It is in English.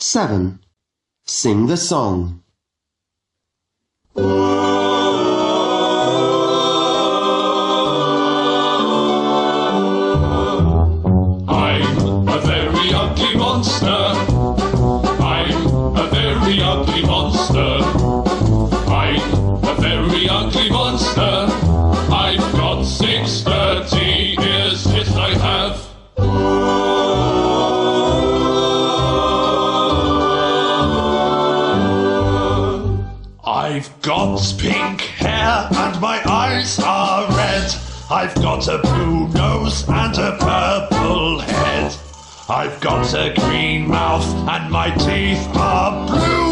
7. Sing the song. I'm a very ugly monster. I'm a very ugly monster. I'm a very ugly monster. I've got 6 dirty ears, yes I have. I've got pink hair and my eyes are red. I've got a blue nose and a purple head. I've got a green mouth and my teeth are blue.